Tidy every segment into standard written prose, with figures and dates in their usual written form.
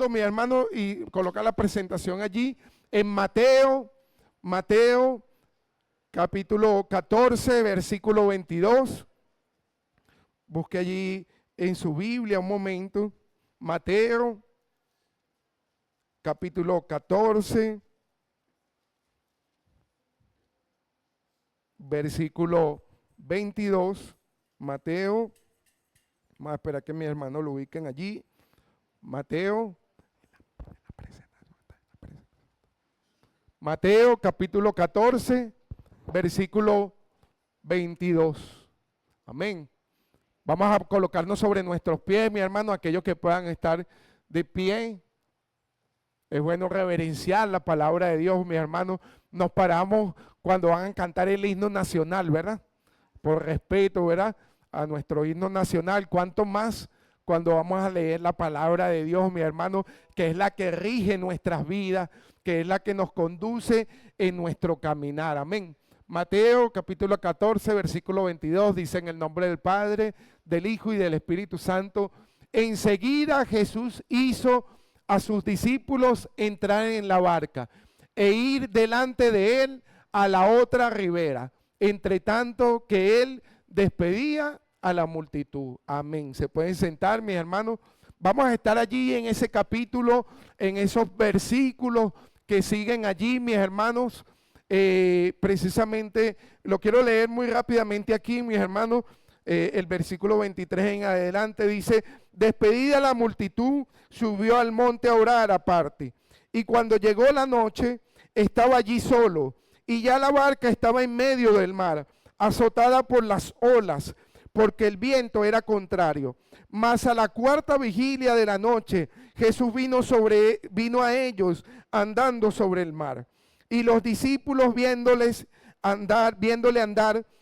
buscando, mi hermano, y colocar la presentación allí, en Mateo capítulo 14, versículo 22. Busque allí en su Biblia un momento. Mateo capítulo 14, versículo 22. Mateo, vamos a esperar que mis hermanos lo ubiquen allí. Mateo capítulo 14, versículo 22. Amén. Vamos a colocarnos sobre nuestros pies, mi hermano, aquellos que puedan estar de pie. Es bueno reverenciar la palabra de Dios, mi hermano. Nos paramos cuando van a cantar el himno nacional, ¿verdad? Por respeto, ¿verdad? A nuestro himno nacional. ¿Cuánto más cuando vamos a leer la palabra de Dios, mi hermano? Que es la que rige nuestras vidas, que es la que nos conduce en nuestro caminar. Amén. Mateo capítulo 14, versículo 22, dice: en el nombre del Padre, del Hijo y del Espíritu Santo. Enseguida Jesús hizo a sus discípulos entrar en la barca e ir delante de él a la otra ribera, entre tanto que él despedía a la multitud. Amén. Se pueden sentar, mis hermanos. Vamos a estar allí en ese capítulo, en esos versículos que siguen allí, mis hermanos. Precisamente lo quiero leer muy rápidamente aquí, mis hermanos. El versículo 23 en adelante dice: despedida la multitud, subió al monte a orar aparte. Y cuando llegó la noche, estaba allí solo, y ya la barca estaba en medio del mar, azotada por las olas, porque el viento era contrario. Mas a la cuarta vigilia de la noche, Jesús vino a ellos andando sobre el mar. Y los discípulos viéndole andar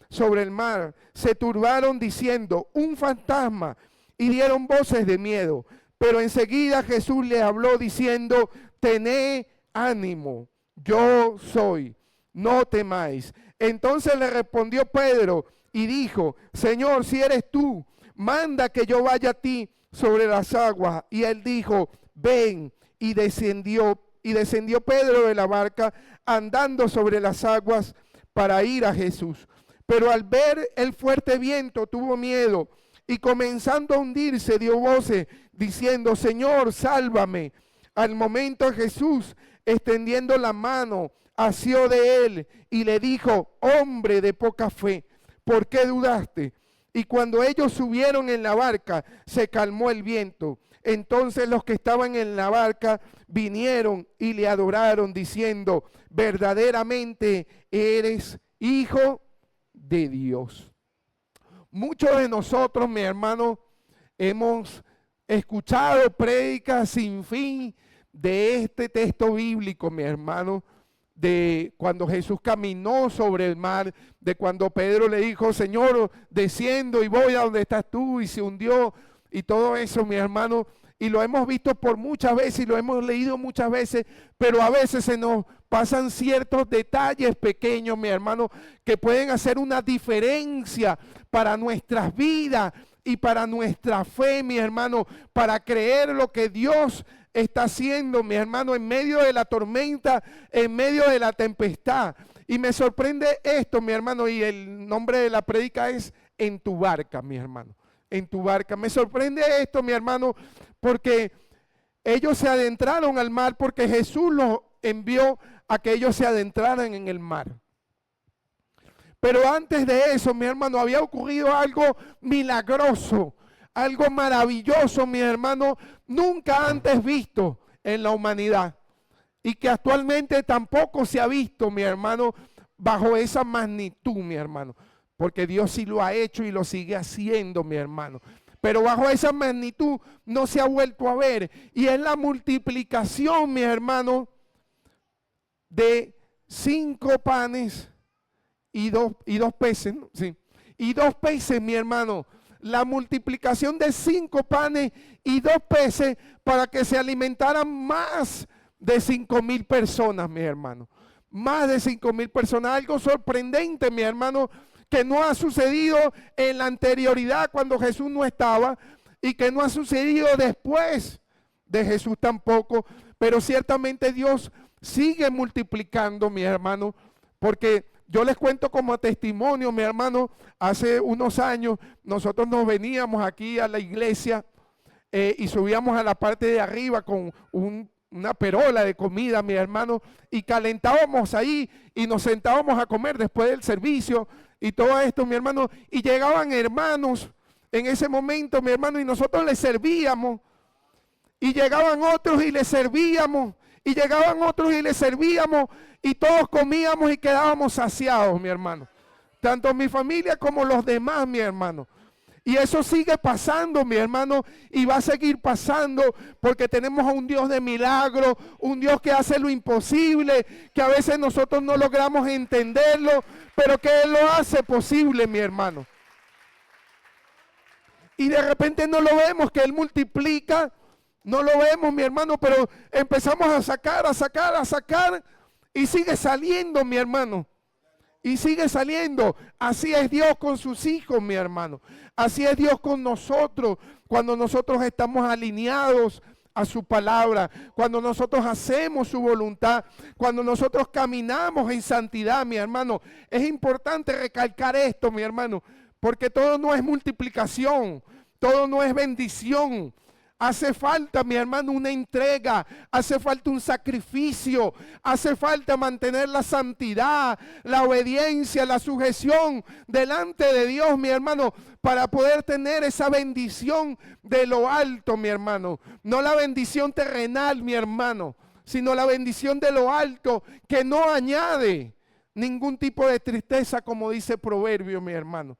sobre el mar, se turbaron diciendo: un fantasma, y dieron voces de miedo. Pero enseguida Jesús les habló diciendo: tened ánimo, yo soy, no temáis. Entonces le respondió Pedro y dijo: Señor, si eres tú, manda que yo vaya a ti sobre las aguas. Y él dijo: ven. Y descendió Pedro de la barca andando sobre las aguas para ir a Jesús. Pero al ver el fuerte viento tuvo miedo y comenzando a hundirse dio voces diciendo: Señor, sálvame. Al momento Jesús, extendiendo la mano, asió de él y le dijo: hombre de poca fe, ¿por qué dudaste? Y cuando ellos subieron en la barca, se calmó el viento. Entonces los que estaban en la barca vinieron y le adoraron diciendo: verdaderamente eres Hijo de Dios. Muchos de nosotros, mi hermano, hemos escuchado prédicas sin fin de este texto bíblico, mi hermano, de cuando Jesús caminó sobre el mar, de cuando Pedro le dijo: Señor, desciendo y voy a donde estás tú, y se hundió, y todo eso, mi hermano. Y lo hemos visto por muchas veces y lo hemos leído muchas veces, pero a veces se nos pasan ciertos detalles pequeños, mi hermano, que pueden hacer una diferencia para nuestras vidas y para nuestra fe, mi hermano, para creer lo que Dios está haciendo, mi hermano, en medio de la tormenta, en medio de la tempestad. Y me sorprende esto, mi hermano, y el nombre de la prédica es En tu barca, mi hermano. En tu barca. Me sorprende esto, mi hermano, porque ellos se adentraron al mar porque Jesús los envió a que ellos se adentraran en el mar. Pero antes de eso, mi hermano, había ocurrido algo milagroso, algo maravilloso, mi hermano, nunca antes visto en la humanidad. Y que actualmente tampoco se ha visto, mi hermano, bajo esa magnitud, mi hermano. Porque Dios sí lo ha hecho y lo sigue haciendo, mi hermano. Pero bajo esa magnitud no se ha vuelto a ver. Y es la multiplicación, mi hermano, de 5 panes y dos peces, ¿no? Sí. Y 2 peces, mi hermano. La multiplicación de 5 panes y 2 peces para que se alimentaran más de 5,000 personas, mi hermano. Más de 5,000 personas. Algo sorprendente, mi hermano, que no ha sucedido en la anterioridad cuando Jesús no estaba y que no ha sucedido después de Jesús tampoco, pero ciertamente Dios sigue multiplicando, mi hermano, porque yo les cuento como testimonio, mi hermano, hace unos años nosotros nos veníamos aquí a la iglesia y subíamos a la parte de arriba con una perola de comida, mi hermano, y calentábamos ahí y nos sentábamos a comer después del servicio y todo esto, mi hermano, y llegaban hermanos en ese momento, mi hermano, y nosotros les servíamos, y llegaban otros y les servíamos, y llegaban otros y les servíamos, y todos comíamos y quedábamos saciados, mi hermano. Tanto mi familia como los demás, mi hermano. Y eso sigue pasando, mi hermano, y va a seguir pasando porque tenemos a un Dios de milagro, un Dios que hace lo imposible, que a veces nosotros no logramos entenderlo, pero que Él lo hace posible, mi hermano. Y de repente no lo vemos, que Él multiplica, no lo vemos, mi hermano, pero empezamos a sacar, y sigue saliendo, mi hermano. Y sigue saliendo. Así es Dios con sus hijos, mi hermano. Así es Dios con nosotros, cuando nosotros estamos alineados a su palabra, cuando nosotros hacemos su voluntad, cuando nosotros caminamos en santidad, mi hermano. Es importante recalcar esto, mi hermano, porque todo no es multiplicación, todo no es bendición. Hace falta, mi hermano, una entrega, hace falta un sacrificio, hace falta mantener la santidad, la obediencia, la sujeción delante de Dios, mi hermano, para poder tener esa bendición de lo alto, mi hermano. No la bendición terrenal, mi hermano, sino la bendición de lo alto, que no añade ningún tipo de tristeza, como dice Proverbio, mi hermano.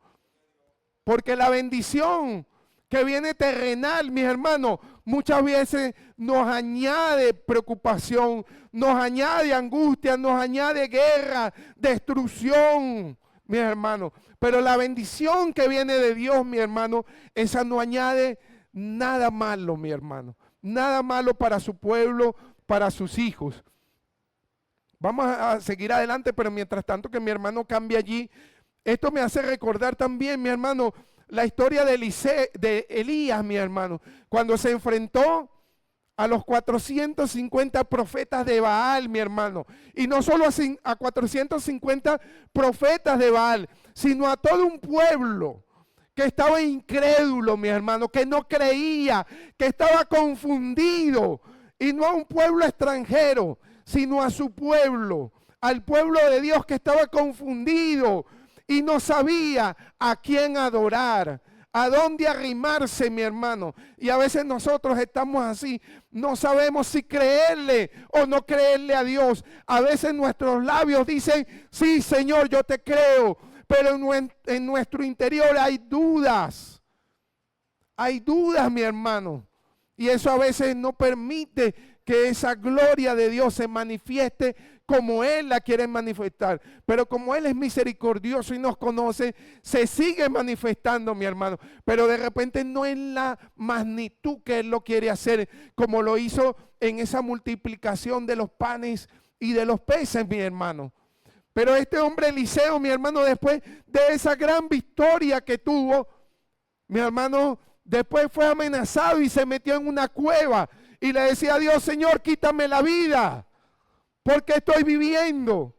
Porque la bendición que viene terrenal, mis hermanos, muchas veces nos añade preocupación, nos añade angustia, nos añade guerra, destrucción, mis hermanos. Pero la bendición que viene de Dios, mi hermano, esa no añade nada malo, mi hermano. Nada malo para su pueblo, para sus hijos. Vamos a seguir adelante, pero mientras tanto que mi hermano cambie allí, esto me hace recordar también, mi hermano, la historia de Elías, mi hermano, cuando se enfrentó a los 450 profetas de Baal, mi hermano. Y no solo a 450 profetas de Baal, sino a todo un pueblo que estaba incrédulo, mi hermano, que no creía, que estaba confundido. Y no a un pueblo extranjero, sino a su pueblo, al pueblo de Dios que estaba confundido y no sabía a quién adorar, a dónde arrimarse, mi hermano. Y a veces nosotros estamos así, no sabemos si creerle o no creerle a Dios. A veces nuestros labios dicen, sí, Señor, yo te creo, pero en nuestro interior hay dudas. Hay dudas, mi hermano. Y eso a veces no permite que esa gloria de Dios se manifieste como Él la quiere manifestar. Pero como Él es misericordioso y nos conoce, se sigue manifestando, mi hermano. Pero de repente no en la magnitud que Él lo quiere hacer, como lo hizo en esa multiplicación de los panes y de los peces, mi hermano. Pero este hombre Eliseo, mi hermano, después de esa gran victoria que tuvo, mi hermano, después fue amenazado y se metió en una cueva y le decía a Dios, Señor, quítame la vida, porque estoy viviendo.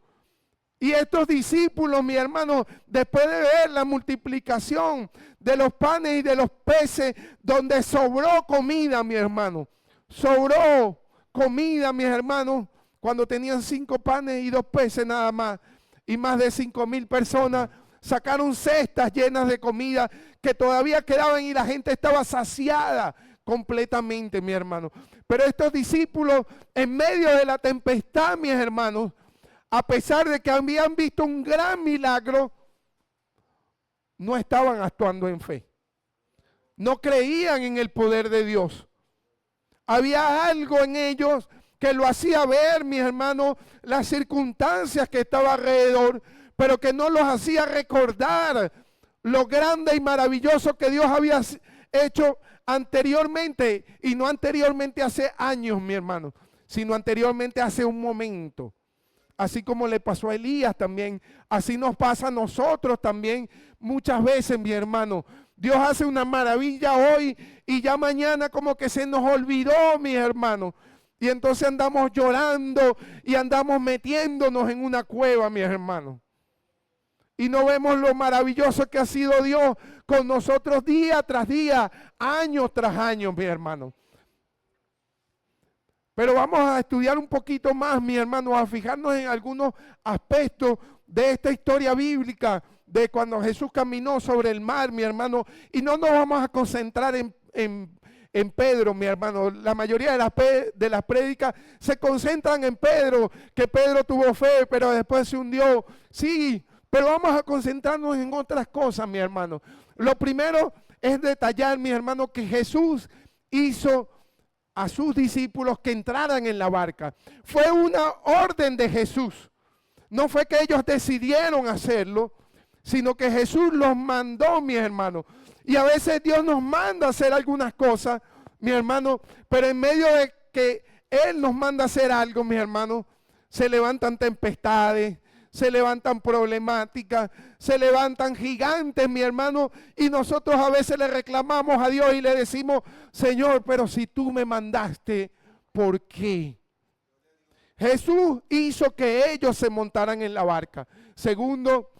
Y estos discípulos, mi hermano, después de ver la multiplicación de los panes y de los peces, donde sobró comida, mi hermano, sobró comida, mis hermanos, cuando tenían 5 panes y 2 peces nada más, y más de 5,000 personas, sacaron cestas llenas de comida que todavía quedaban y la gente estaba saciada completamente, mi hermano. Pero estos discípulos, en medio de la tempestad, mis hermanos, a pesar de que habían visto un gran milagro, no estaban actuando en fe. No creían en el poder de Dios. Había algo en ellos que lo hacía ver, mis hermanos, las circunstancias que estaban alrededor, pero que no los hacía recordar lo grande y maravilloso que Dios había hecho anteriormente, y no anteriormente hace años, mi hermano, sino anteriormente hace un momento. Así como le pasó a Elías también, así nos pasa a nosotros también muchas veces, mi hermano. Dios hace una maravilla hoy y ya mañana como que se nos olvidó, mis hermanos. Y entonces andamos llorando y andamos metiéndonos en una cueva, mis hermanos. Y no vemos lo maravilloso que ha sido Dios con nosotros día tras día, año tras año, mis hermanos. Pero vamos a estudiar un poquito más, mis hermanos, a fijarnos en algunos aspectos de esta historia bíblica, de cuando Jesús caminó sobre el mar, mi hermano. Y no nos vamos a concentrar en Pedro, mi hermano. La mayoría de las prédicas se concentran en Pedro, que Pedro tuvo fe, pero después se hundió. Sí, pero vamos a concentrarnos en otras cosas, mi hermano. Lo primero es detallar, mi hermano, que Jesús hizo a sus discípulos que entraran en la barca. Fue una orden de Jesús. No fue que ellos decidieron hacerlo, sino que Jesús los mandó, mis hermanos. Y a veces Dios nos manda a hacer algunas cosas, mis hermanos, pero en medio de que Él nos manda a hacer algo, mis hermanos, se levantan tempestades, se levantan problemáticas, se levantan gigantes, mi hermano, y nosotros a veces le reclamamos a Dios y le decimos, Señor, pero si tú me mandaste, ¿por qué? Jesús hizo que ellos se montaran en la barca. Segundo,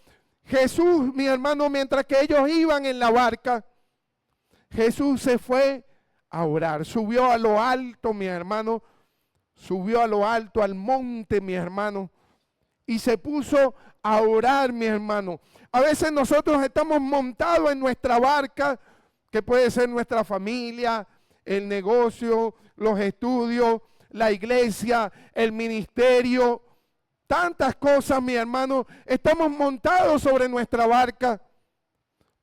Jesús, mi hermano, mientras que ellos iban en la barca, Jesús se fue a orar, subió a lo alto, mi hermano, subió a lo alto, al monte, mi hermano, y se puso a orar, mi hermano. A veces nosotros estamos montados en nuestra barca, que puede ser nuestra familia, el negocio, los estudios, la iglesia, el ministerio, tantas cosas, mi hermano. Estamos montados sobre nuestra barca,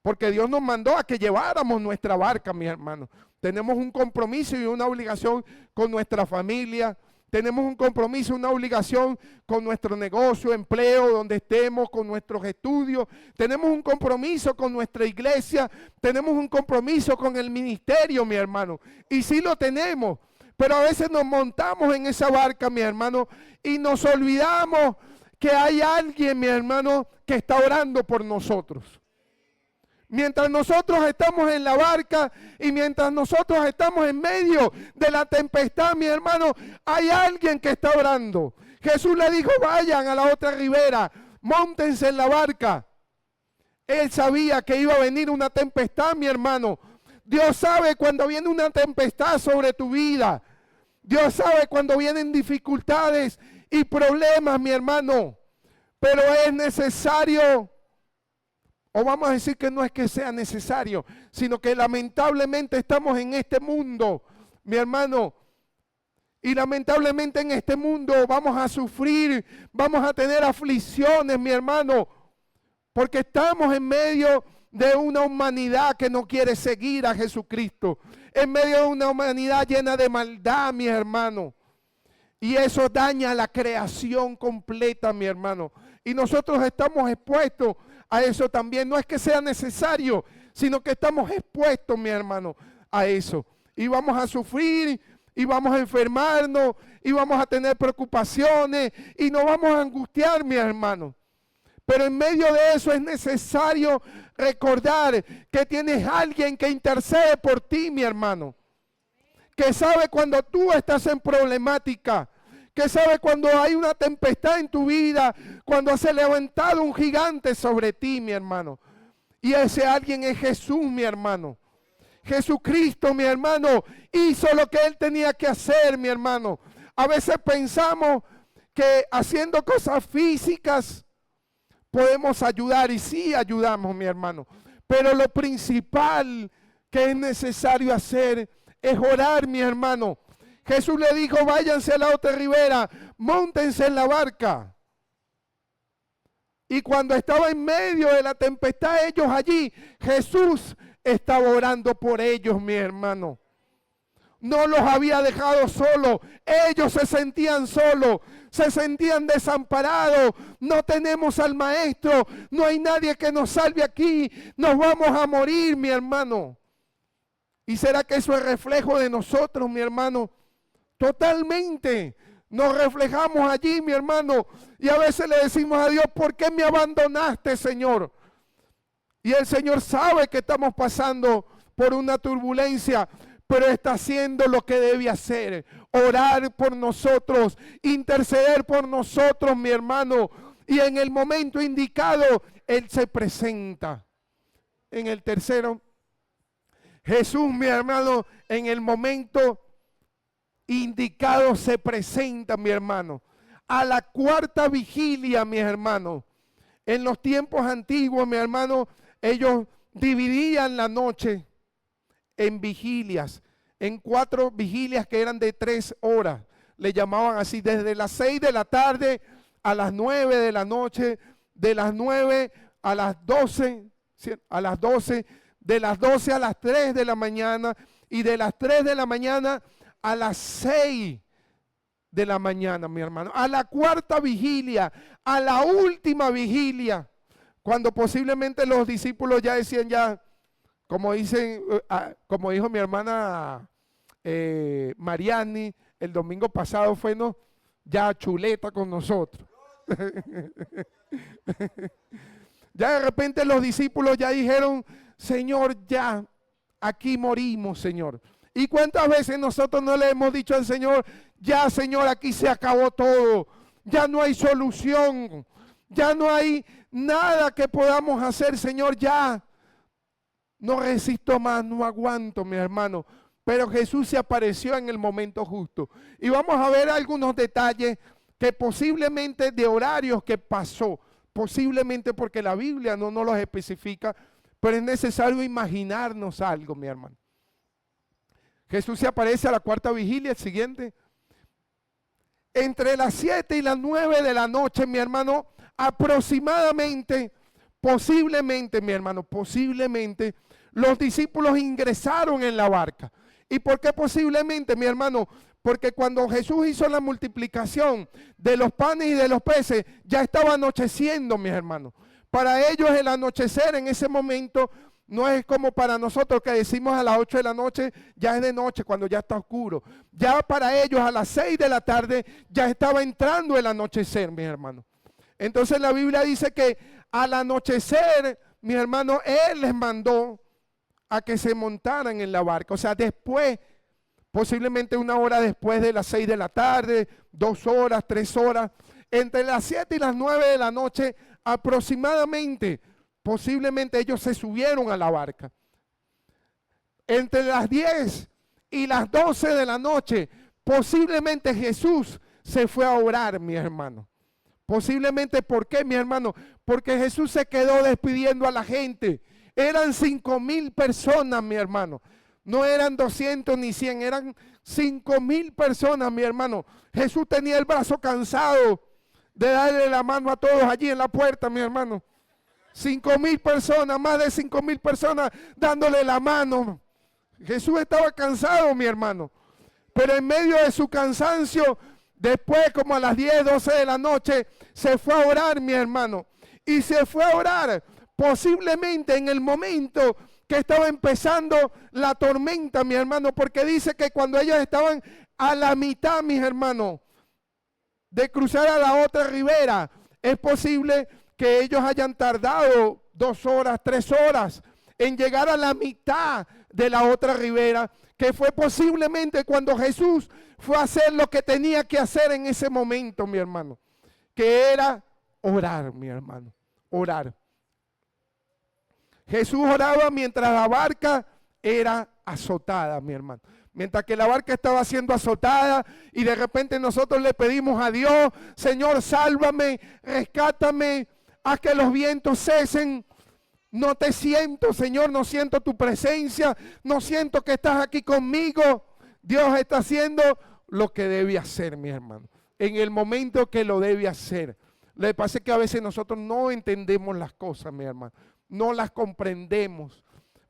porque Dios nos mandó a que lleváramos nuestra barca, mi hermano. Tenemos un compromiso y una obligación con nuestra familia. Tenemos un compromiso, una obligación con nuestro negocio, empleo, donde estemos, con nuestros estudios. Tenemos un compromiso con nuestra iglesia. Tenemos un compromiso con el ministerio, mi hermano. Y sí lo tenemos. Pero a veces nos montamos en esa barca, mi hermano, y nos olvidamos que hay alguien, mi hermano, que está orando por nosotros. Mientras nosotros estamos en la barca y mientras nosotros estamos en medio de la tempestad, mi hermano, hay alguien que está orando. Jesús le dijo, vayan a la otra ribera, móntense en la barca. Él sabía que iba a venir una tempestad, mi hermano. Dios sabe cuando viene una tempestad sobre tu vida. Dios sabe cuando vienen dificultades y problemas, mi hermano. Pero es necesario, o vamos a decir que no es que sea necesario, sino que lamentablemente estamos en este mundo, mi hermano. Y lamentablemente en este mundo vamos a sufrir, vamos a tener aflicciones, mi hermano. Porque estamos en medio de una humanidad que no quiere seguir a Jesucristo. En medio de una humanidad llena de maldad, mi hermano. Y eso daña la creación completa, mi hermano. Y nosotros estamos expuestos a eso también. No es que sea necesario, sino que estamos expuestos, mi hermano, a eso. Y vamos a sufrir, y vamos a enfermarnos, y vamos a tener preocupaciones, y nos vamos a angustiar, mi hermano. Pero en medio de eso es necesario recordar que tienes alguien que intercede por ti, mi hermano. Que sabe cuando tú estás en problemática. Que sabe cuando hay una tempestad en tu vida. Cuando se ha levantado un gigante sobre ti, mi hermano. Y ese alguien es Jesús, mi hermano. Jesucristo, mi hermano, hizo lo que Él tenía que hacer, mi hermano. A veces pensamos que haciendo cosas físicas podemos ayudar, y sí ayudamos, mi hermano. Pero lo principal que es necesario hacer es orar, mi hermano. Jesús le dijo, váyanse a la otra ribera, móntense en la barca. Y cuando estaba en medio de la tempestad, ellos allí, Jesús estaba orando por ellos, mi hermano. No los había dejado solos. Ellos se sentían solos, se sentían desamparados. No tenemos al Maestro, no hay nadie que nos salve aquí. Nos vamos a morir, mi hermano. ¿Y será que eso es reflejo de nosotros, mi hermano? Totalmente. Nos reflejamos allí, mi hermano. Y a veces le decimos a Dios, ¿por qué me abandonaste, Señor? Y el Señor sabe que estamos pasando por una turbulencia, pero está haciendo lo que debe hacer. Orar por nosotros, interceder por nosotros, mi hermano. Y en el momento indicado, Él se presenta. En el tercero, Jesús, mi hermano, en el momento indicado se presenta, mi hermano. A la cuarta vigilia, mi hermano. En los tiempos antiguos, mi hermano, ellos dividían la noche en vigilias, en 4 vigilias que eran de 3 horas. Le llamaban así, desde las 6 de la tarde a las 9 de la noche, de las 9 a las 12, de las 12 a las 3 de la mañana y de las 3 de la mañana a las 6 de la mañana, mi hermano. A la cuarta vigilia, a la última vigilia, cuando posiblemente los discípulos ya decían ya, como dicen, como dijo mi hermana Mariani, el domingo pasado fue, ¿no?, ya chuleta con nosotros. Ya de repente los discípulos ya dijeron, Señor, ya aquí morimos, Señor. ¿Y cuántas veces nosotros no le hemos dicho al Señor, ya, Señor, aquí se acabó todo, ya no hay solución, ya no hay nada que podamos hacer, Señor, ya no resisto más, no aguanto, mi hermano? Pero Jesús se apareció en el momento justo. Y vamos a ver algunos detalles que posiblemente de horarios que pasó, posiblemente porque la Biblia no nos los especifica, pero es necesario imaginarnos algo, mi hermano. Jesús se aparece a la cuarta vigilia, el siguiente. Entre las 7 y las 9 de la noche, mi hermano, aproximadamente, posiblemente, mi hermano, posiblemente, los discípulos ingresaron en la barca. ¿Y por qué posiblemente, mi hermano? Porque cuando Jesús hizo la multiplicación de los panes y de los peces, ya estaba anocheciendo, mis hermanos. Para ellos el anochecer en ese momento no es como para nosotros que decimos a las 8 de la noche, ya es de noche cuando ya está oscuro. Ya para ellos a las 6 de la tarde ya estaba entrando el anochecer, mis hermanos. Entonces la Biblia dice que al anochecer, mis hermanos, Él les mandó a que se montaran en la barca. O sea, después, posiblemente 1 hora después de las 6 de la tarde, 2 horas, 3 horas, entre las 7 y las 9 de la noche aproximadamente, posiblemente ellos se subieron a la barca. Entre las 10 y las 12 de la noche, posiblemente Jesús se fue a orar, mi hermano. Posiblemente, ¿por qué, mi hermano? Porque Jesús se quedó despidiendo a la gente. Eran 5,000 personas, mi hermano. No eran 200 ni 100, eran 5,000 personas, mi hermano. Jesús tenía el brazo cansado de darle la mano a todos allí en la puerta, mi hermano. 5,000 personas, más de 5,000 personas dándole la mano. Jesús estaba cansado, mi hermano. Pero en medio de su cansancio, después como a las 10, 12 de la noche, se fue a orar, mi hermano. Y se fue a orar posiblemente en el momento que estaba empezando la tormenta, mi hermano. Porque dice que cuando ellos estaban a la mitad, mis hermanos, de cruzar a la otra ribera, es posible que ellos hayan tardado 2 horas, 3 horas en llegar a la mitad de la otra ribera, que fue posiblemente cuando Jesús fue a hacer lo que tenía que hacer en ese momento, mi hermano, que era orar, mi hermano, orar. Jesús oraba mientras la barca era azotada, mi hermano. Mientras que la barca estaba siendo azotada y de repente nosotros le pedimos a Dios, Señor, sálvame, rescátame, haz que los vientos cesen. No te siento, Señor, no siento tu presencia, no siento que estás aquí conmigo. Dios está haciendo lo que debe hacer, mi hermano, en el momento que lo debe hacer. Lo que pasa es que a veces nosotros no entendemos las cosas, mi hermano, no las comprendemos.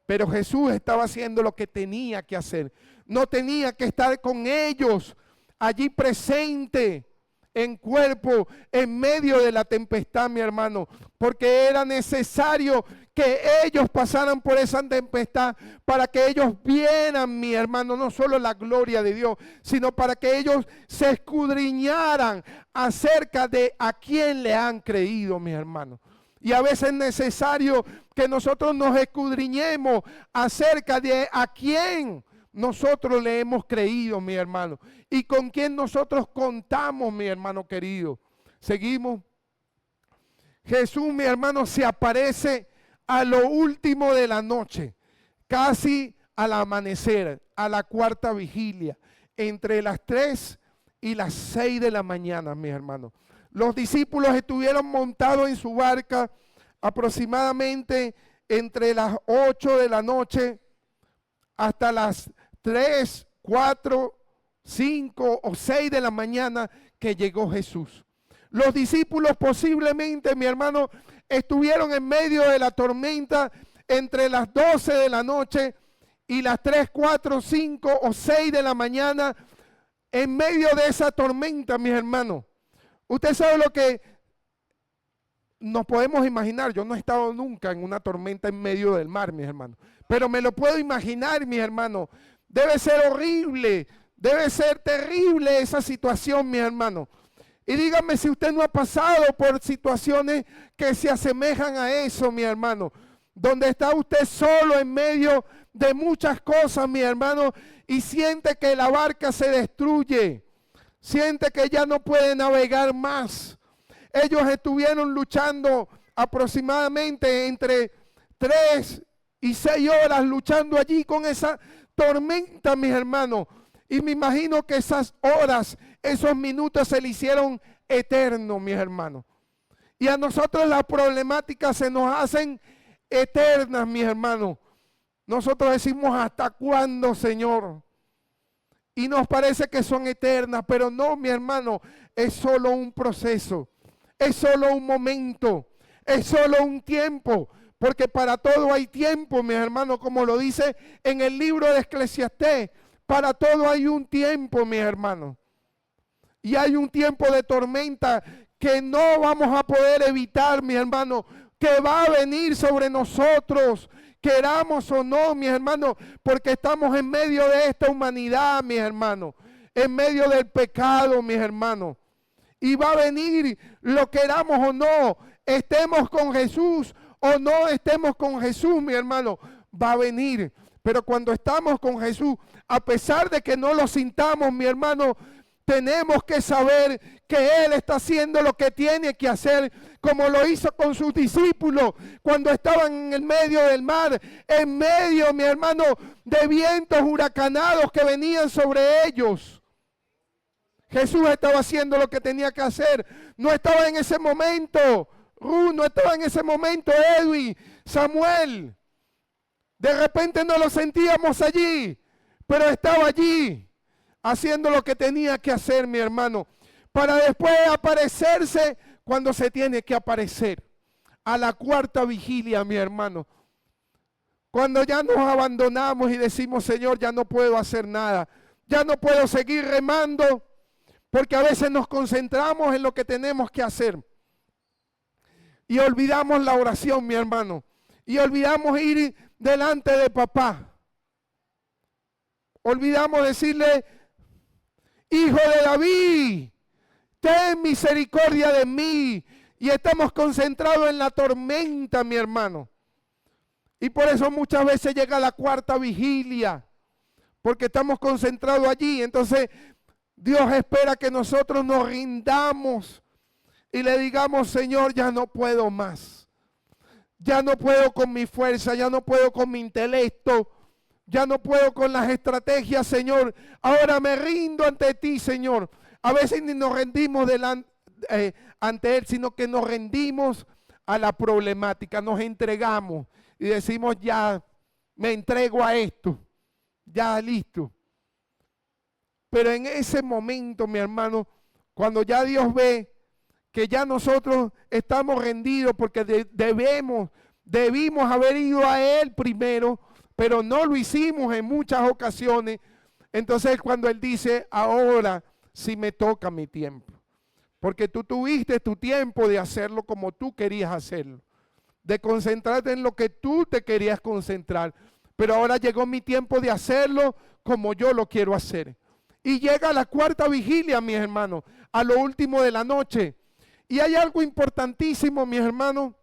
Pero Jesús estaba haciendo lo que tenía que hacer. No tenía que estar con ellos allí presente en cuerpo, en medio de la tempestad, mi hermano, porque era necesario que ellos pasaran por esa tempestad para que ellos vieran, mi hermano, no solo la gloria de Dios, sino para que ellos se escudriñaran acerca de a quién le han creído, mi hermano. Y a veces es necesario que nosotros nos escudriñemos acerca de a quién nosotros le hemos creído, mi hermano, y con quién nosotros contamos, mi hermano querido. Seguimos. Jesús, mi hermano, se aparece a lo último de la noche, casi al amanecer, a la cuarta vigilia, entre las 3 y las 6 de la mañana, mis hermanos. Los discípulos estuvieron montados en su barca aproximadamente entre las 8 de la noche hasta las 3, 4, 5 o 6 de la mañana que llegó Jesús. Los discípulos posiblemente, mi hermano, estuvieron en medio de la tormenta entre las 12 de la noche y las 3, 4, 5 o 6 de la mañana, en medio de esa tormenta, mis hermanos. Usted sabe lo que nos podemos imaginar. Yo no he estado nunca en una tormenta en medio del mar, mis hermanos, pero me lo puedo imaginar, mis hermanos. Debe ser horrible, debe ser terrible esa situación, mis hermanos. Y dígame si usted no ha pasado por situaciones que se asemejan a eso, mi hermano, donde está usted solo en medio de muchas cosas, mi hermano, y siente que la barca se destruye, siente que ya no puede navegar más. Ellos estuvieron luchando aproximadamente entre 3 y 6 horas luchando allí con esa tormenta, mis hermanos. Y me imagino que esas horas, esos minutos se le hicieron eternos, mis hermanos. Y a nosotros las problemáticas se nos hacen eternas, mis hermanos. Nosotros decimos, ¿hasta cuándo, Señor? Y nos parece que son eternas, pero no, mi hermano, es solo un proceso, es solo un momento, es solo un tiempo, porque para todo hay tiempo, mis hermanos, como lo dice en el libro de Eclesiastés. Para todo hay un tiempo, mis hermanos. Y hay un tiempo de tormenta que no vamos a poder evitar, mis hermanos, que va a venir sobre nosotros, queramos o no, mis hermanos, porque estamos en medio de esta humanidad, mis hermanos, en medio del pecado, mis hermanos. Y va a venir, lo queramos o no, estemos con Jesús o no estemos con Jesús, mi hermano, va a venir. Pero cuando estamos con Jesús, a pesar de que no lo sintamos, mi hermano, tenemos que saber que Él está haciendo lo que tiene que hacer, como lo hizo con sus discípulos cuando estaban en el medio del mar, en medio, mi hermano, de vientos huracanados que venían sobre ellos. Jesús estaba haciendo lo que tenía que hacer. No estaba en ese momento, no estaba en ese momento Edwin, Samuel. De repente no lo sentíamos allí, pero estaba allí haciendo lo que tenía que hacer, mi hermano, para después aparecerse cuando se tiene que aparecer. A la cuarta vigilia, mi hermano, cuando ya nos abandonamos y decimos, Señor, ya no puedo hacer nada, ya no puedo seguir remando, porque a veces nos concentramos en lo que tenemos que hacer y olvidamos la oración, mi hermano, y olvidamos ir delante de papá. Olvidamos decirle, Hijo de David, ten misericordia de mí. Y estamos concentrados en la tormenta, mi hermano. Y por eso muchas veces llega la cuarta vigilia, porque estamos concentrados allí. Entonces Dios espera que nosotros nos rindamos y le digamos, Señor, ya no puedo más. Ya no puedo con mi fuerza, ya no puedo con mi intelecto, ya no puedo con las estrategias, Señor. Ahora me rindo ante ti, Señor. A veces ni nos rendimos ante Él, sino que nos rendimos a la problemática, nos entregamos y decimos, ya me entrego a esto, ya listo. Pero en ese momento, mi hermano, cuando ya Dios ve que ya nosotros estamos rendidos porque debimos haber ido a Él primero, pero no lo hicimos en muchas ocasiones. Entonces cuando Él dice, ahora sí me toca mi tiempo, porque tú tuviste tu tiempo de hacerlo como tú querías hacerlo, de concentrarte en lo que tú te querías concentrar, pero ahora llegó mi tiempo de hacerlo como yo lo quiero hacer. Y llega la cuarta vigilia, mis hermanos, a lo último de la noche. Y hay algo importantísimo, mis hermanos,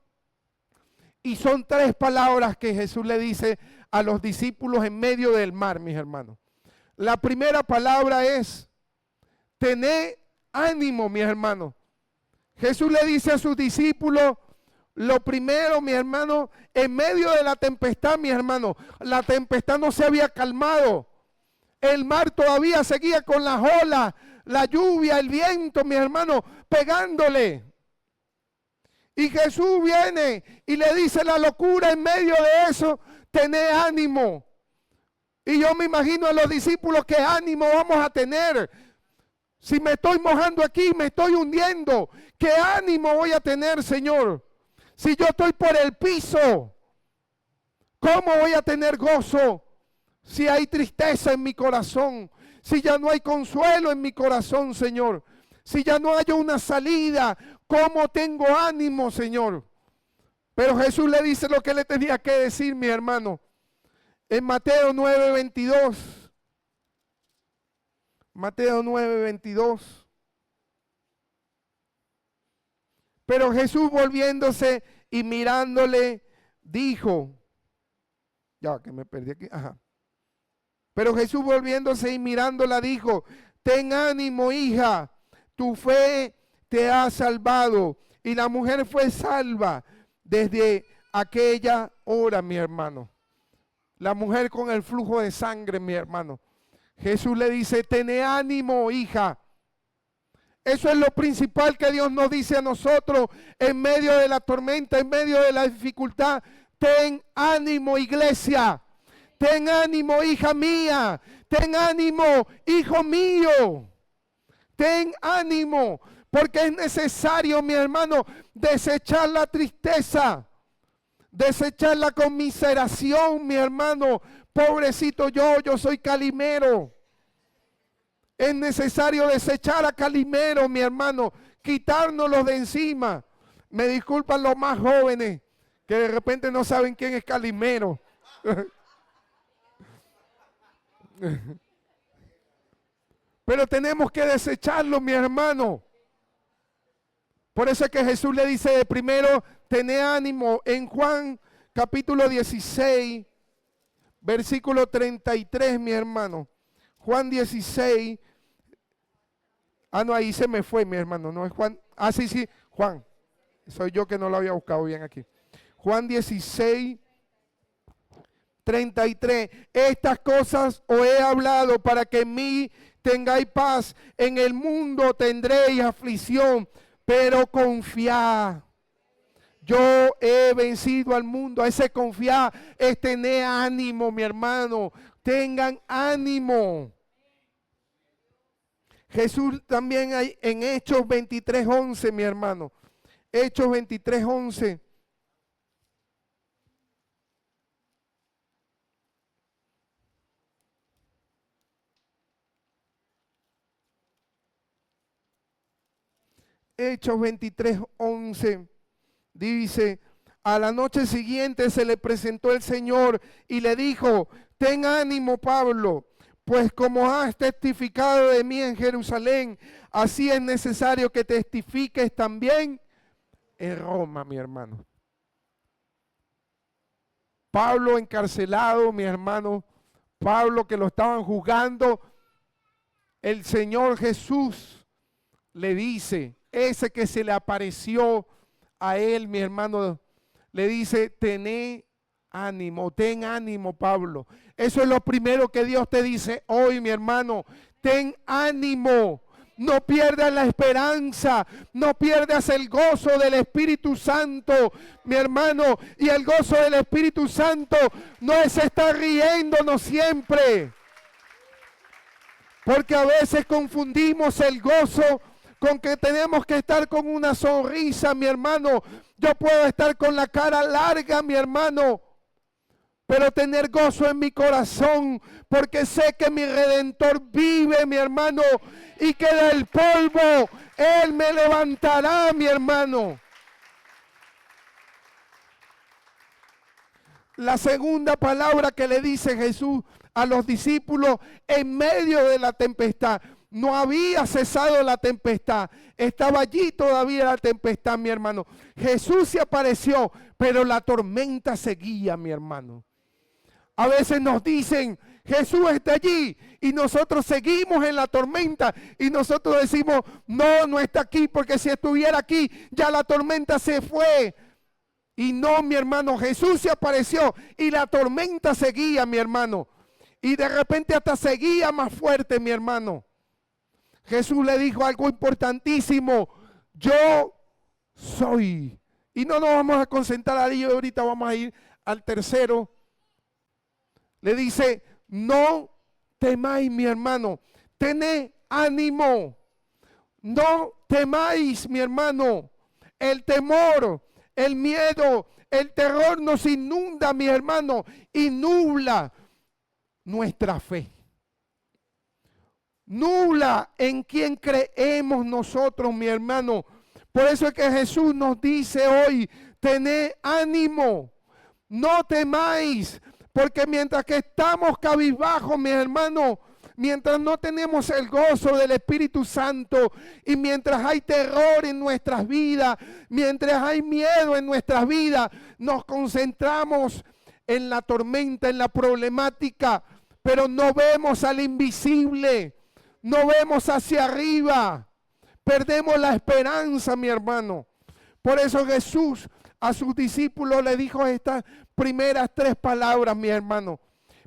Y son tres palabras que Jesús le dice a los discípulos en medio del mar, mis hermanos. La primera palabra es, tened ánimo, mis hermanos. Jesús le dice a sus discípulos, lo primero, mi hermano, en medio de la tempestad, mi hermano, la tempestad no se había calmado. El mar todavía seguía con las olas, la lluvia, el viento, mi hermano, pegándole. Y Jesús viene y le dice la locura en medio de eso, tened ánimo. Y yo me imagino a los discípulos, ¿qué ánimo vamos a tener? Si me estoy mojando aquí, me estoy hundiendo, ¿qué ánimo voy a tener, Señor? Si yo estoy por el piso, ¿cómo voy a tener gozo? Si hay tristeza en mi corazón, si ya no hay consuelo en mi corazón, Señor, si ya no hay una salida, ¿cómo tengo ánimo, Señor? Pero Jesús le dice lo que le tenía que decir, mi hermano. En Mateo 9:22. Mateo 9:22. Pero Jesús volviéndose y mirándole, dijo, ya que me perdí aquí, ajá. Pero Jesús volviéndose y mirándola dijo, ten ánimo, hija, tu fe te ha salvado. Y la mujer fue salva desde aquella hora, mi hermano. La mujer con el flujo de sangre, mi hermano. Jesús le dice, ten ánimo, hija. Eso es lo principal que Dios nos dice a nosotros en medio de la tormenta, en medio de la dificultad. Ten ánimo, iglesia. Ten ánimo, hija mía. Ten ánimo, hijo mío. Ten ánimo, porque es necesario, mi hermano, desechar la tristeza, desechar la conmiseración, mi hermano. Pobrecito yo soy calimero. Es necesario desechar a Calimero, mi hermano, quitárnoslos de encima. Me disculpan los más jóvenes que de repente no saben quién es Calimero. Pero tenemos que desecharlo, mi hermano. Por eso es que Jesús le dice de primero, tened ánimo. En Juan capítulo 16, versículo 33, mi hermano. Juan 16. Ah, no, ahí se me fue, mi hermano. No es Juan. Ah, sí, Juan. Soy yo que no lo había buscado bien aquí. Juan 16, 33. Estas cosas os he hablado para que en mí tengáis paz. En el mundo tendréis aflicción, pero confiad. Yo he vencido al mundo. A ese confiar es tener ánimo, mi hermano. Tengan ánimo. Jesús también hay en Hechos 23:11, mi hermano. Hechos 23:11. Hechos 23:11 dice, a la noche siguiente se le presentó el Señor y le dijo, ten ánimo, Pablo, pues como has testificado de mí en Jerusalén, así es necesario que testifiques también en Roma, mi hermano. Pablo encarcelado, mi hermano, Pablo que lo estaban juzgando, el Señor Jesús le dice, ese que se le apareció a él, mi hermano, le dice, ten ánimo, Pablo. Eso es lo primero que Dios te dice hoy, mi hermano. Ten ánimo. No pierdas la esperanza, no pierdas el gozo del Espíritu Santo, mi hermano. Y el gozo del Espíritu Santo no es estar riéndonos siempre. Porque a veces confundimos el gozo con que tenemos que estar con una sonrisa, mi hermano. Yo puedo estar con la cara larga, mi hermano, pero tener gozo en mi corazón, porque sé que mi Redentor vive, mi hermano, y que del polvo Él me levantará, mi hermano. La segunda palabra que le dice Jesús a los discípulos en medio de la tempestad, no había cesado la tempestad. Estaba allí todavía la tempestad, mi hermano. Jesús se apareció, pero la tormenta seguía, mi hermano. A veces nos dicen, Jesús está allí, y nosotros seguimos en la tormenta, y nosotros decimos, no, no está aquí, porque si estuviera aquí, ya la tormenta se fue. Y no, mi hermano, Jesús se apareció, y la tormenta seguía, mi hermano. Y de repente hasta seguía más fuerte, mi hermano. Jesús le dijo algo importantísimo, yo soy. Y no nos vamos a concentrar ahí, ahorita vamos a ir al tercero. Le dice, no temáis, mi hermano, tened ánimo. No temáis, mi hermano. El temor, el miedo, el terror nos inunda, mi hermano, y nubla nuestra fe. Nubla en quien creemos nosotros, mi hermano. Por eso es que Jesús nos dice hoy, tened ánimo, no temáis, porque mientras que estamos cabizbajos, mi hermano, mientras no tenemos el gozo del Espíritu Santo y mientras hay terror en nuestras vidas, mientras hay miedo en nuestras vidas, nos concentramos en la tormenta, en la problemática, pero no vemos al invisible. No vemos hacia arriba, perdemos la esperanza, mi hermano. Por eso Jesús a sus discípulos le dijo estas primeras 3 palabras, mi hermano.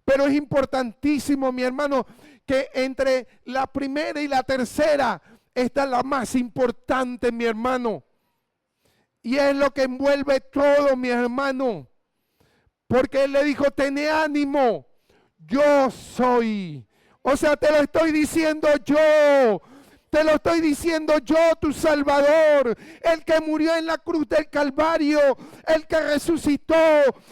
Pero es importantísimo, mi hermano, que entre la primera y la tercera está la más importante, mi hermano. Y es lo que envuelve todo, mi hermano. Porque Él le dijo, tened ánimo, yo soy. O sea, te lo estoy diciendo yo. Te lo estoy diciendo yo, tu Salvador. El que murió en la cruz del Calvario. El que resucitó.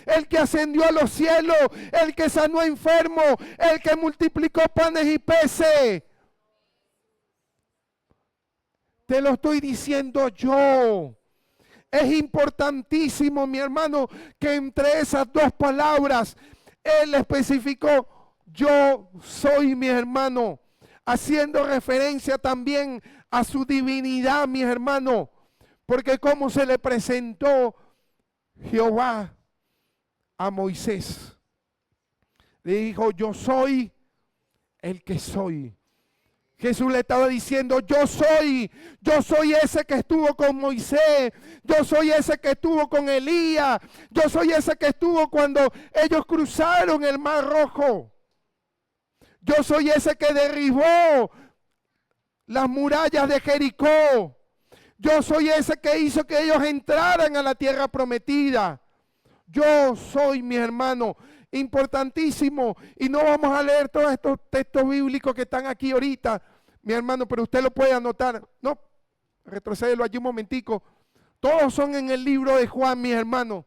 El que ascendió a los cielos. El que sanó a enfermos. El que multiplicó panes y peces. Te lo estoy diciendo yo. Es importantísimo, mi hermano, que entre esas 2 palabras Él especificó, yo soy, mi hermano, haciendo referencia también a su divinidad, mi hermano, porque como se le presentó Jehová a Moisés, le dijo, yo soy el que soy. Jesús le estaba diciendo, yo soy ese que estuvo con Moisés, yo soy ese que estuvo con Elías, yo soy ese que estuvo cuando ellos cruzaron el Mar Rojo. Yo soy ese que derribó las murallas de Jericó. Yo soy ese que hizo que ellos entraran a la tierra prometida. Yo soy, mi hermano, importantísimo. Y no vamos a leer todos estos textos bíblicos que están aquí ahorita, mi hermano, pero usted lo puede anotar. No, retrocédelo allí un momentico. Todos son en el libro de Juan, mi hermano.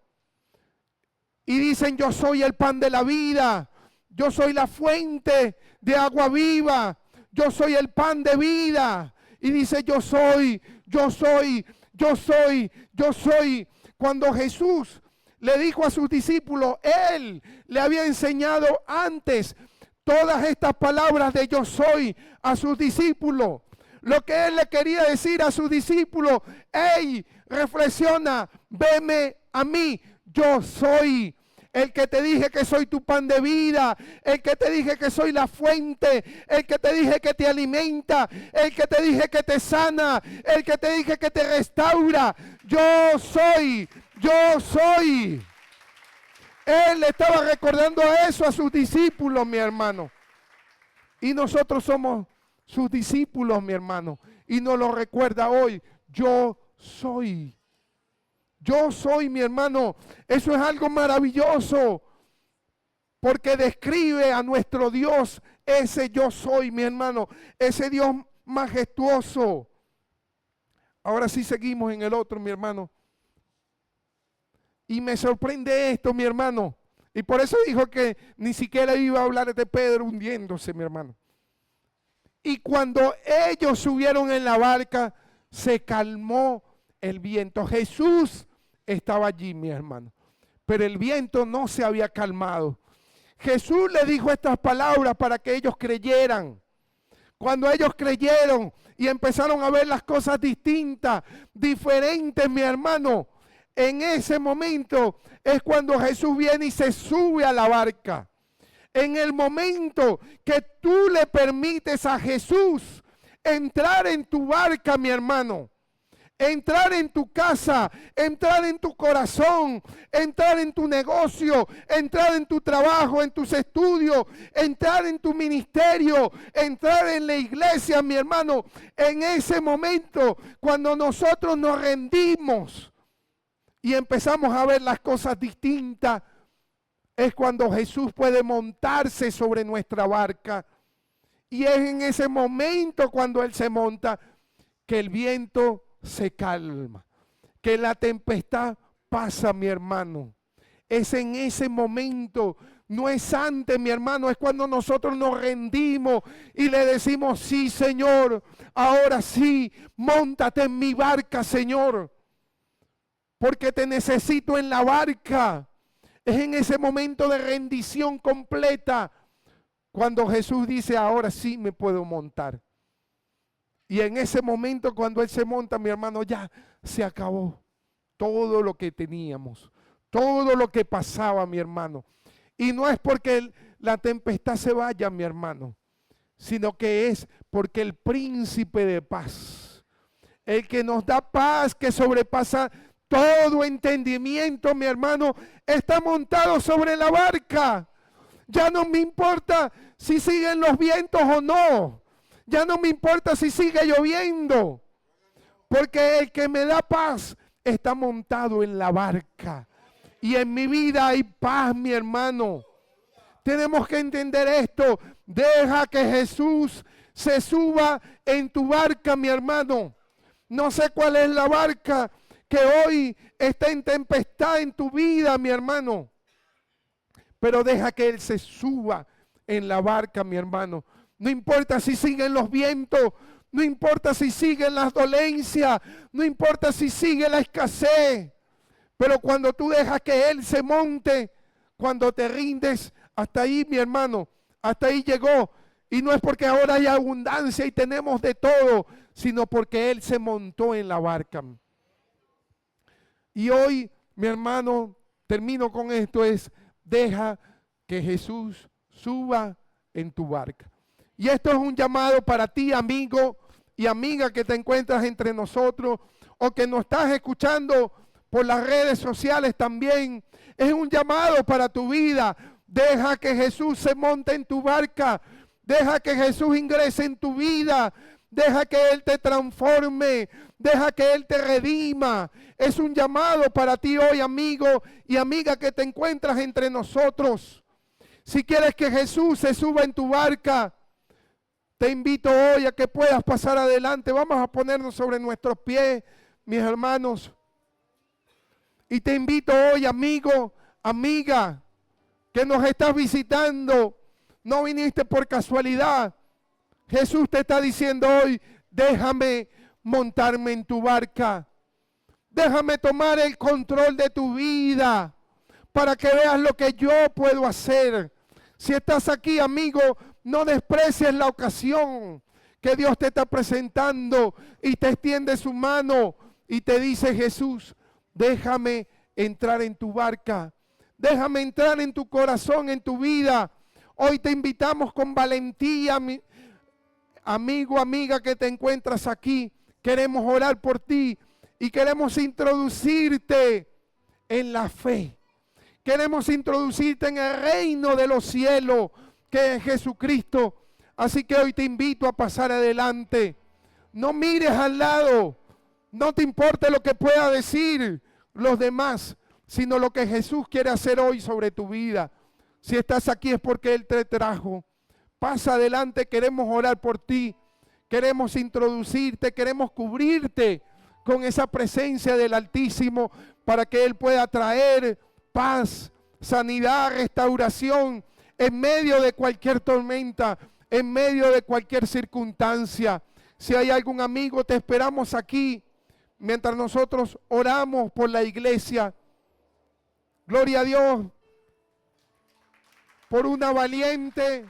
Y dicen, yo soy el pan de la vida. Yo soy la fuente de agua viva. Yo soy el pan de vida. Y dice, yo soy, yo soy, yo soy, yo soy. Cuando Jesús le dijo a sus discípulos, Él le había enseñado antes todas estas palabras de yo soy a sus discípulos. Lo que Él le quería decir a sus discípulos, hey, reflexiona, veme a mí, yo soy. El que te dije que soy tu pan de vida, el que te dije que soy la fuente, el que te dije que te alimenta, el que te dije que te sana, el que te dije que te restaura. Yo soy, yo soy. Él le estaba recordando eso a sus discípulos, mi hermano. Y nosotros somos sus discípulos, mi hermano. Y nos lo recuerda hoy, yo soy. Yo soy, mi hermano. Eso es algo maravilloso. Porque describe a nuestro Dios, ese yo soy, mi hermano. Ese Dios majestuoso. Ahora sí seguimos en el otro, mi hermano. Y me sorprende esto, mi hermano. Y por eso dijo que ni siquiera iba a hablar de Pedro hundiéndose, mi hermano. Y cuando ellos subieron en la barca, se calmó el viento. Jesús estaba allí, mi hermano, pero el viento no se había calmado. Jesús le dijo estas palabras para que ellos creyeran. Cuando ellos creyeron y empezaron a ver las cosas distintas, diferentes, mi hermano, en ese momento es cuando Jesús viene y se sube a la barca. En el momento que tú le permites a Jesús entrar en tu barca, mi hermano, entrar en tu casa, entrar en tu corazón, entrar en tu negocio, entrar en tu trabajo, en tus estudios, entrar en tu ministerio, entrar en la iglesia, mi hermano. En ese momento, cuando nosotros nos rendimos y empezamos a ver las cosas distintas, es cuando Jesús puede montarse sobre nuestra barca. Y es en ese momento cuando Él se monta que el viento se calma, que la tempestad pasa, mi hermano. Es en ese momento, no es antes, mi hermano, es cuando nosotros nos rendimos y le decimos: sí, Señor, ahora sí, móntate en mi barca, Señor, porque te necesito en la barca. Es en ese momento de rendición completa cuando Jesús dice: ahora sí me puedo montar. Y en ese momento cuando Él se monta, mi hermano, ya se acabó todo lo que teníamos, todo lo que pasaba, mi hermano. Y no es porque la tempestad se vaya, mi hermano, sino que es porque el príncipe de paz, el que nos da paz, que sobrepasa todo entendimiento, mi hermano, está montado sobre la barca. Ya no me importa si siguen los vientos o no. Ya no me importa si sigue lloviendo, porque el que me da paz está montado en la barca. Y en mi vida hay paz, mi hermano. Tenemos que entender esto. Deja que Jesús se suba en tu barca, mi hermano. No sé cuál es la barca que hoy está en tempestad en tu vida, mi hermano. Pero deja que Él se suba en la barca, mi hermano. No importa si siguen los vientos, no importa si siguen las dolencias, no importa si sigue la escasez. Pero cuando tú dejas que Él se monte, cuando te rindes, hasta ahí, mi hermano, hasta ahí llegó. Y no es porque ahora hay abundancia y tenemos de todo, sino porque Él se montó en la barca. Y hoy, mi hermano, termino con esto, es: deja que Jesús suba en tu barca. Y esto es un llamado para ti, amigo y amiga que te encuentras entre nosotros, o que nos estás escuchando por las redes sociales también. Es un llamado para tu vida. Deja que Jesús se monte en tu barca. Deja que Jesús ingrese en tu vida. Deja que Él te transforme. Deja que Él te redima. Es un llamado para ti hoy, amigo y amiga que te encuentras entre nosotros. Si quieres que Jesús se suba en tu barca, te invito hoy a que puedas pasar adelante. Vamos a ponernos sobre nuestros pies, mis hermanos. Y te invito hoy, amigo, amiga, que nos estás visitando. No viniste por casualidad. Jesús te está diciendo hoy: déjame montarme en tu barca. Déjame tomar el control de tu vida para que veas lo que yo puedo hacer. Si estás aquí, amigo, no desprecies la ocasión que Dios te está presentando y te extiende su mano y te dice: Jesús, déjame entrar en tu barca, déjame entrar en tu corazón, en tu vida. Hoy te invitamos con valentía, amigo, amiga que te encuentras aquí. Queremos orar por ti y queremos introducirte en la fe. Queremos introducirte en el reino de los cielos, que es Jesucristo. Así que hoy te invito a pasar adelante. No mires al lado. No te importe lo que pueda decir los demás, sino lo que Jesús quiere hacer hoy sobre tu vida. Si estás aquí es porque Él te trajo. Pasa adelante, queremos orar por ti. Queremos introducirte, queremos cubrirte con esa presencia del Altísimo para que Él pueda traer paz, sanidad, restauración en medio de cualquier tormenta, en medio de cualquier circunstancia. Si hay algún amigo, te esperamos aquí mientras nosotros oramos por la iglesia. Gloria a Dios por una valiente